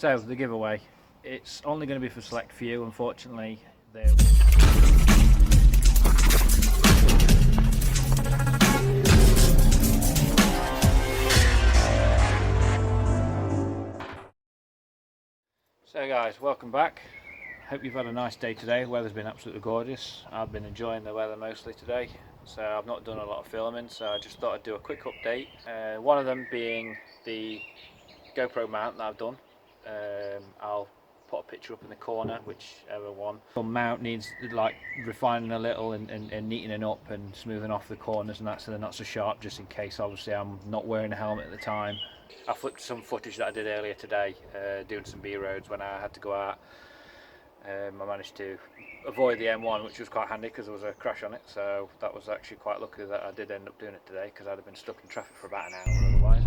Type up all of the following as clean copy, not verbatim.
So the giveaway, it's only going to be for select few, unfortunately. So guys, welcome back. Hope you've had a nice day today. The weather's been absolutely gorgeous. I've been enjoying the weather mostly today, so I've not done a lot of filming, so I just thought I'd do a quick update. One of them being the Gopro Mount that I've done. I'll put a picture up in the corner, whichever one. The mount needs like refining a little and neatening up and smoothing off the corners and that, so they're not so sharp, just in case obviously I'm not wearing a helmet at the time. I flipped some footage that I did earlier today, doing some B-roads when I had to go out. I managed to avoid the M1, which was quite handy because there was a crash on it, so that was actually quite lucky that I did end up doing it today, because I'd have been stuck in traffic for about an hour otherwise.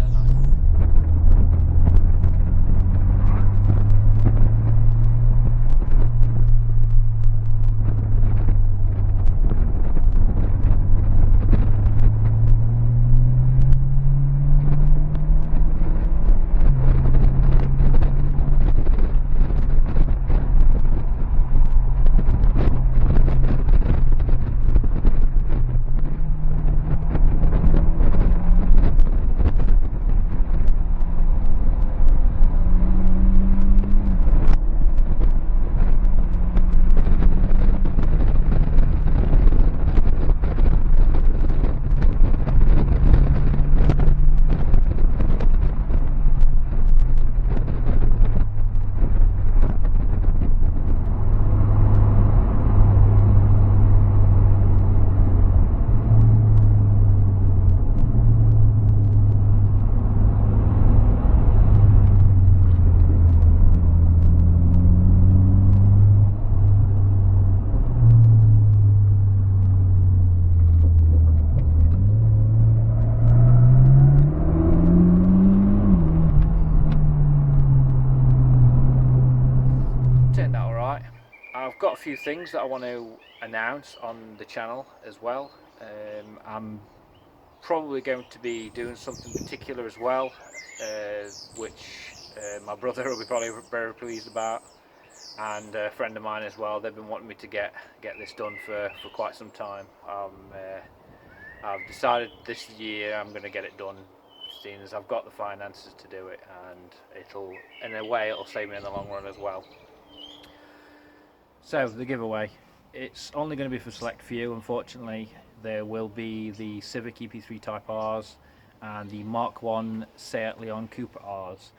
I've got a few things that I want to announce on the channel as well. I'm probably going to be doing something particular as well, which my brother will be probably very pleased about, and a friend of mine as well. They've been wanting me to get this done for quite some time. I've decided this year I'm going to get it done, seeing as I've got the finances to do it, and it'll, in a way, it'll save me in the long run as well. So the giveaway, it's only going to be for select few, unfortunately. There will be the Civic EP3 Type Rs and the Mark 1 Seat Leon Cooper Rs.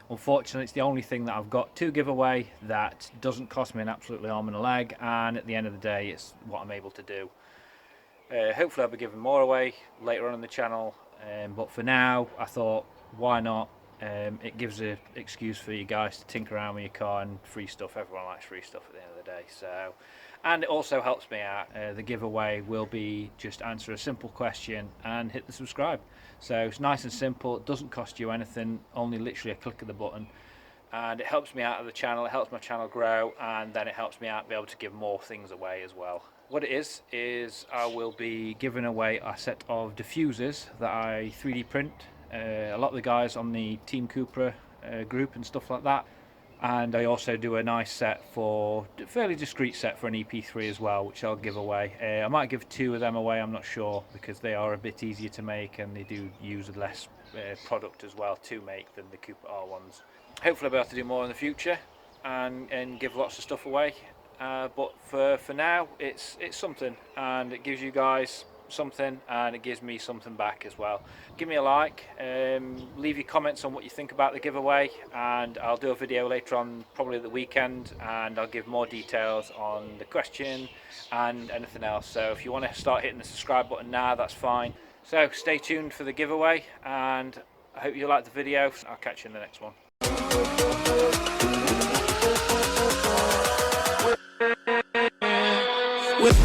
Unfortunately, it's the only thing that I've got to give away that doesn't cost me an absolutely arm and a leg, and at the end of the day it's what I'm able to do. Hopefully I'll be giving more away later on in the channel, but for now I thought, why not? It gives an excuse for you guys to tinker around with your car, and free stuff. Everyone likes free stuff at the end of the day. So, and it also helps me out. The giveaway will be just answer a simple question and hit the subscribe. So it's nice and simple. It doesn't cost you anything, only literally a click of the button, and it helps me out of the channel. It helps my channel grow, and then it helps me out be able to give more things away as well. What it is I will be giving away a set of diffusers that I 3D print. A lot of the guys on the Team Cupra group and stuff like that, and I also do a nice set for a fairly discreet set for an EP3 as well, which I'll give away. I might give 2 of them away, I'm not sure, because they are a bit easier to make and they do use less product as well to make than the Cooper R ones. Hopefully I'll be able to do more in the future and give lots of stuff away, but for now it's something, and it gives you guys something and it gives me something back as well. Give me a like, leave your comments on what you think about the giveaway, and I'll do a video later on, probably the weekend, and I'll give more details on the question and anything else. So if you want to start hitting the subscribe button now, that's fine. So stay tuned for the giveaway, and I hope you liked the video. I'll catch you in the next one. With